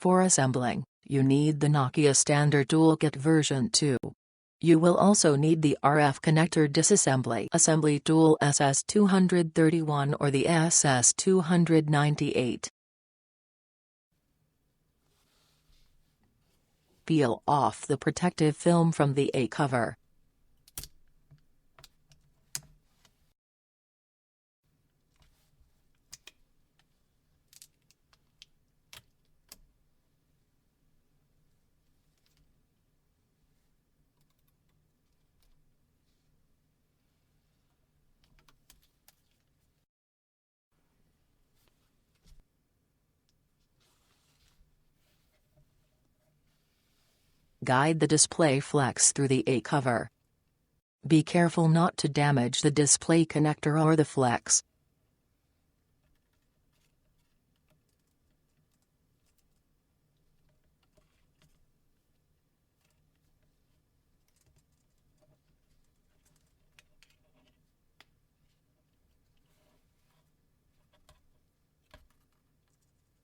For assembling, you need the Nokia Standard Toolkit version 2. You will also need the RF connector disassembly assembly tool SS231 or the SS298. Peel off the protective film from the A cover. Guide the display flex through the A cover. Be careful not to damage the display connector or the flex.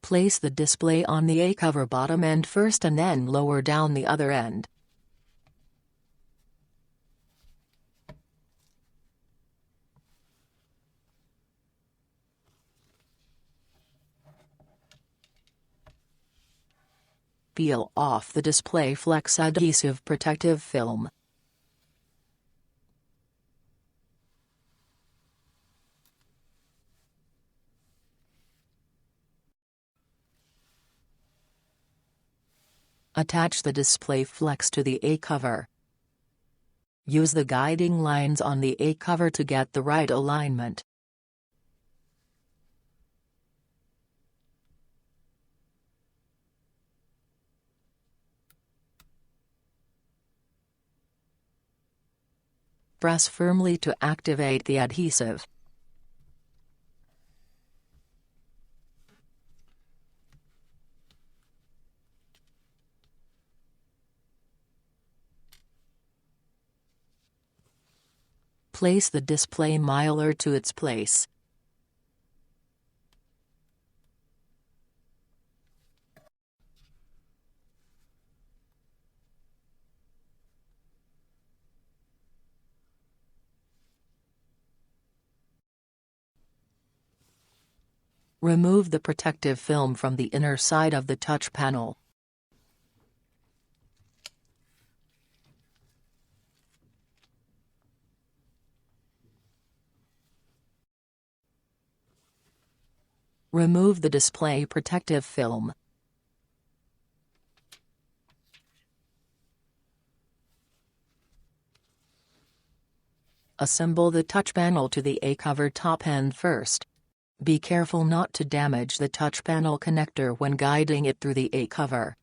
Place the display on the A cover bottom end first and then lower down the other end. Peel off the display flex adhesive protective film. Attach the display flex to the A cover. Use the guiding lines on the A cover to get the right alignment. Press firmly to activate the adhesive. Place the display mylar to its place. Remove the protective film from the inner side of the touch panel. Remove the display protective film. Assemble the touch panel to the A cover top end first. Be careful not to damage the touch panel connector when guiding it through the A cover.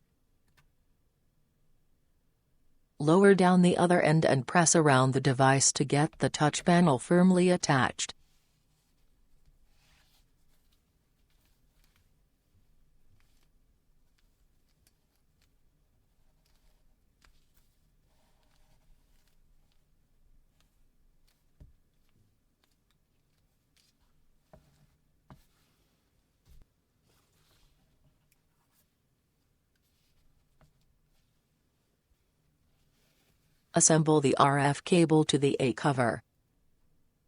Lower down the other end and press around the device to get the touch panel firmly attached. Assemble the RF cable to the A cover.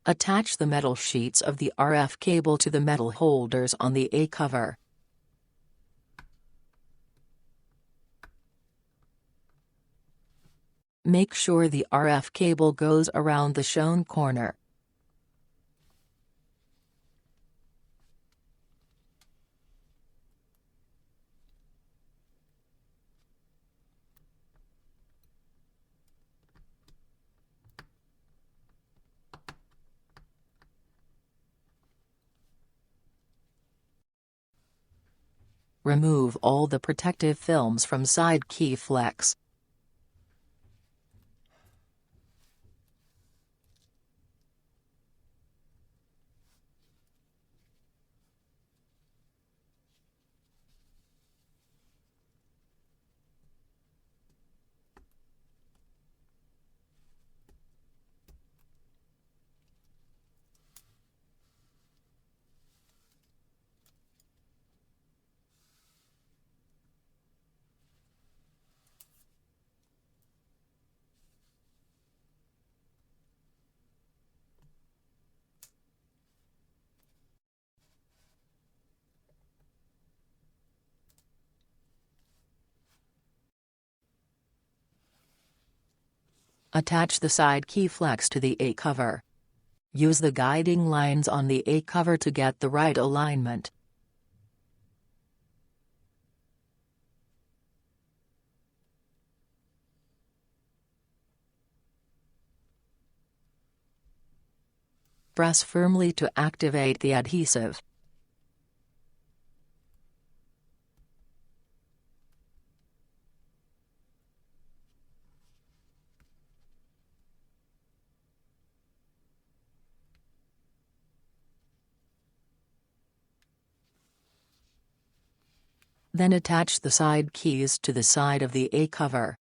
Attach the metal sheets of the RF cable to the metal holders on the A cover. Make sure the RF cable goes around the shown corner. Remove all the protective films from side key flex. Attach the side key flex to the A cover. Use the guiding lines on the A cover to get the right alignment. Press firmly to activate the adhesive. Then attach the side keys to the side of the A cover.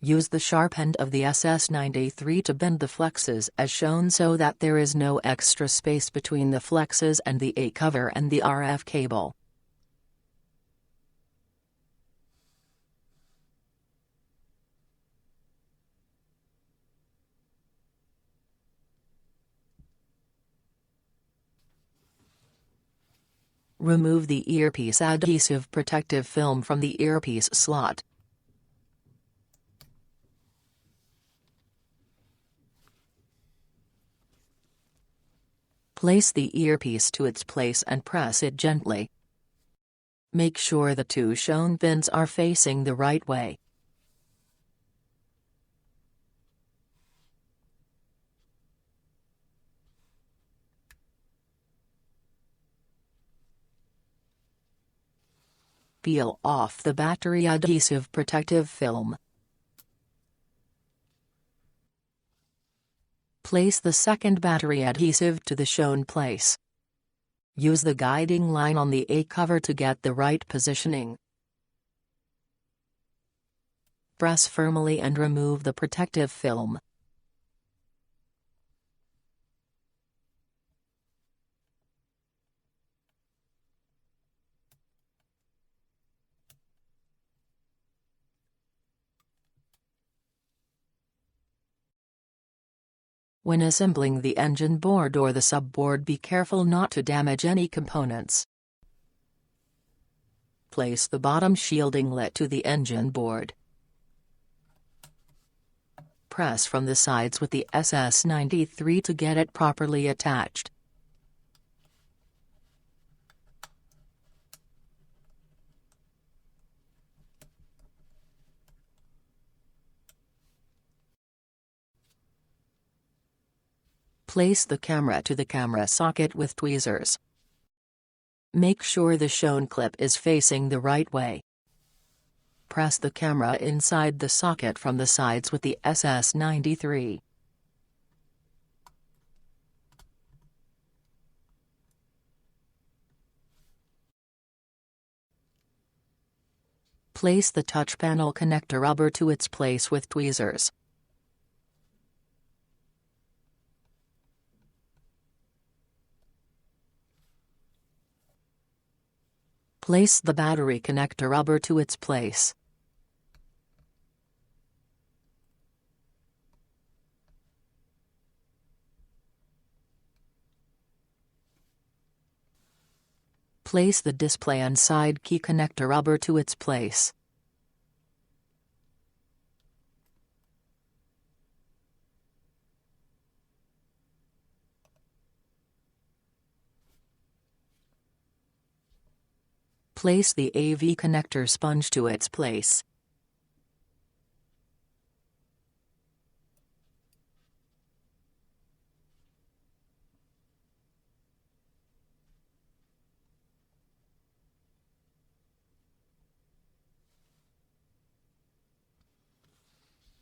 Use the sharp end of the SS93 to bend the flexes as shown so that there is no extra space between the flexes and the A cover and the RF cable. Remove the earpiece adhesive protective film from the earpiece slot. Place the earpiece to its place and press it gently. Make sure the two shown pins are facing the right way. Peel off the battery adhesive protective film. Place the second battery adhesive to the shown place. Use the guiding line on the A cover to get the right positioning. Press firmly and remove the protective film. When assembling the engine board or the subboard, be careful not to damage any components. Place the bottom shielding lid to the engine board. Press from the sides with the SS93 to get it properly attached. Place the camera to the camera socket with tweezers. Make sure the shown clip is facing the right way. Press the camera inside the socket from the sides with the SS93. Place the touch panel connector rubber to its place with tweezers. Place the battery connector rubber to its place. Place the display and side key connector rubber to its place. Place the AV connector sponge to its place.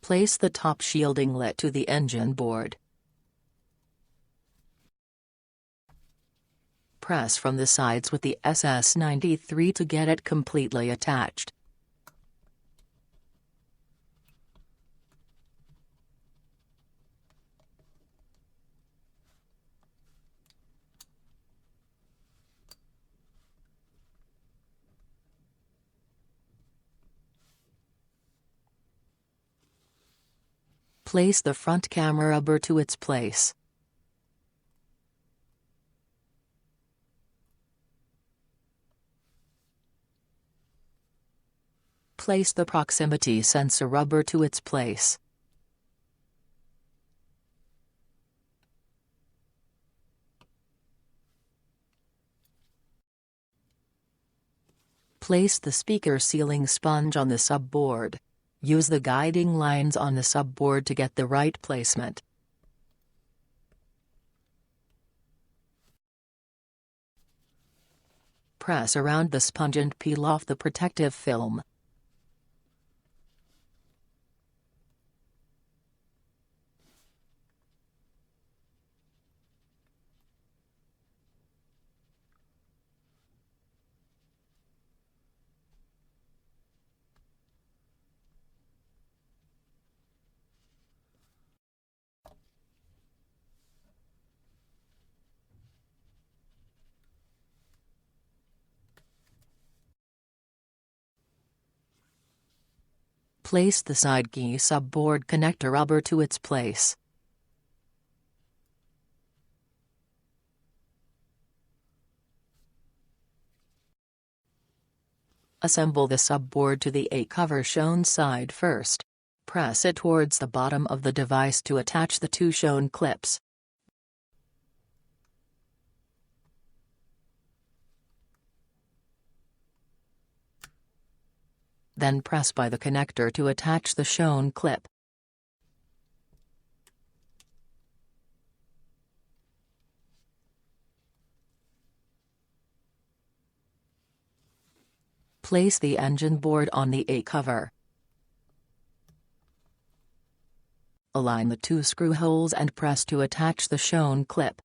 Place the top shielding lid to the engine board. Press from the sides with the SS93 to get it completely attached. Place the front camera rubber to its place. Place the proximity sensor rubber to its place. Place the speaker sealing sponge on the subboard. Use the guiding lines on the subboard to get the right placement. Press around the sponge and peel off the protective film. Place the side key subboard connector rubber to its place. Assemble the subboard to the A-cover shown side first. Press it towards the bottom of the device to attach the two shown clips. Then press by the connector to attach the shown clip. Place the engine board on the A-cover. Align the two screw holes and press to attach the shown clip.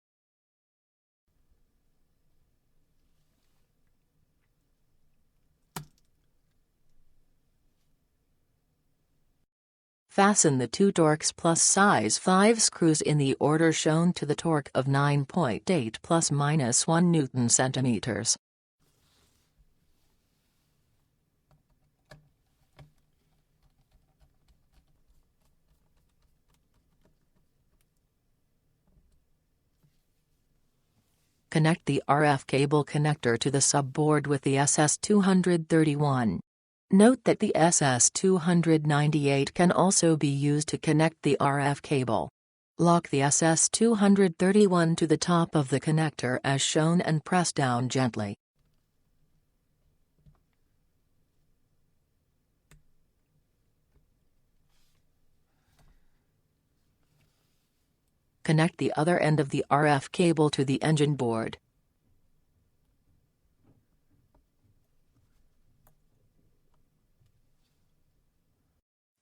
Fasten the two Torx Plus size 5 screws in the order shown to the torque of 9.8 ± 1 Newton-centimeters. Connect the RF cable connector to the subboard with the SS231. Note that the SS298 can also be used to connect the RF cable. Lock the SS231 to the top of the connector as shown and press down gently. Connect the other end of the RF cable to the engine board.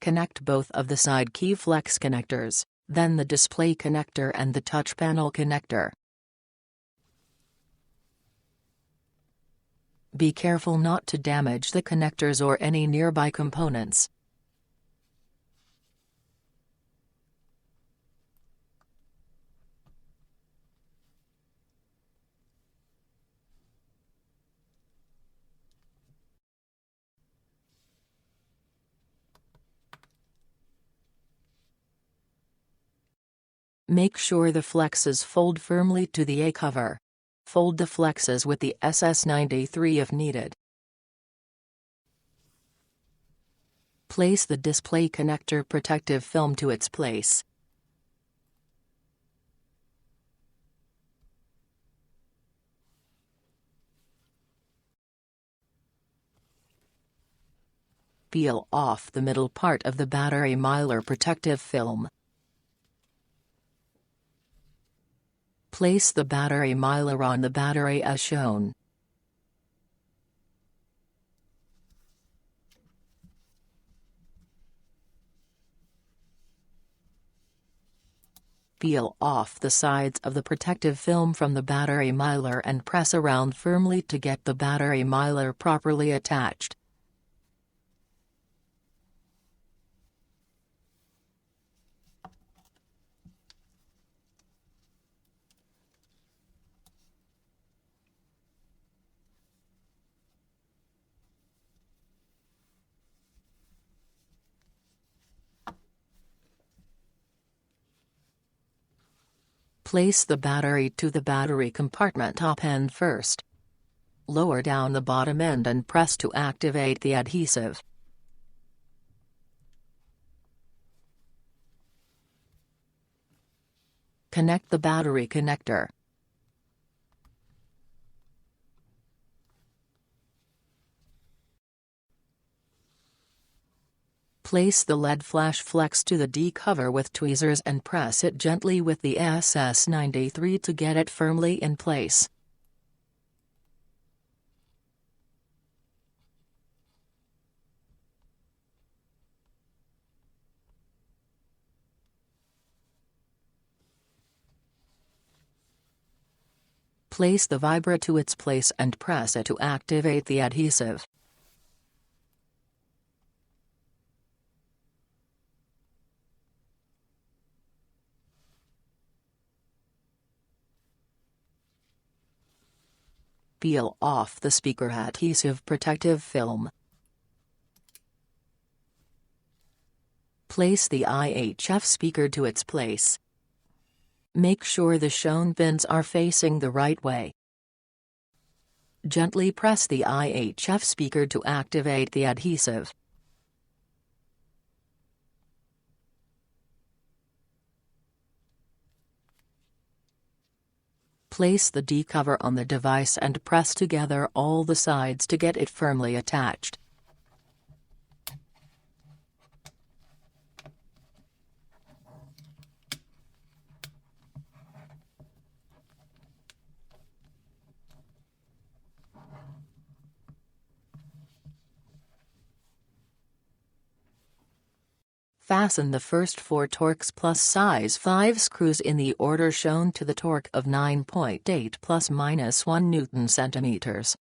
Connect both of the side key flex connectors, then the display connector and the touch panel connector. Be careful not to damage the connectors or any nearby components. Make sure the flexes fold firmly to the A-cover. Fold the flexes with the SS93 if needed. Place the display connector protective film to its place. Peel off the middle part of the battery mylar protective film. Place the battery mylar on the battery as shown. Peel off the sides of the protective film from the battery mylar and press around firmly to get the battery mylar properly attached. Place the battery to the battery compartment top end first. Lower down the bottom end and press to activate the adhesive. Connect the battery connector. Place the LED flash flex to the D cover with tweezers and press it gently with the SS93 to get it firmly in place. Place the vibra to its place and press it to activate the adhesive. Peel off the speaker adhesive protective film. Place the IHF speaker to its place. Make sure the shown pins are facing the right way. Gently press the IHF speaker to activate the adhesive. Place the D cover on the device and press together all the sides to get it firmly attached. Fasten the first 4 Torx Plus size 5 screws in the order shown to the torque of 9.8 ±1 Newton-centimeters.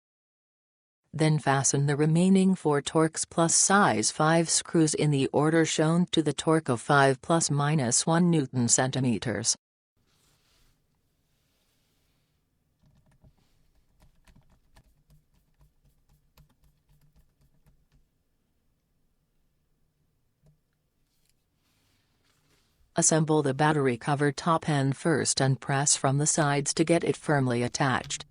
Then fasten the remaining 4 Torx Plus size 5 screws in the order shown to the torque of 5 ±1 Newton-centimeters. Assemble the battery cover top end first and press from the sides to get it firmly attached.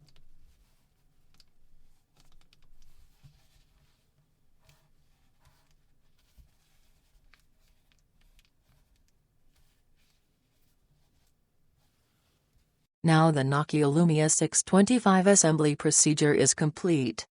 Now the Nokia Lumia 625 assembly procedure is complete.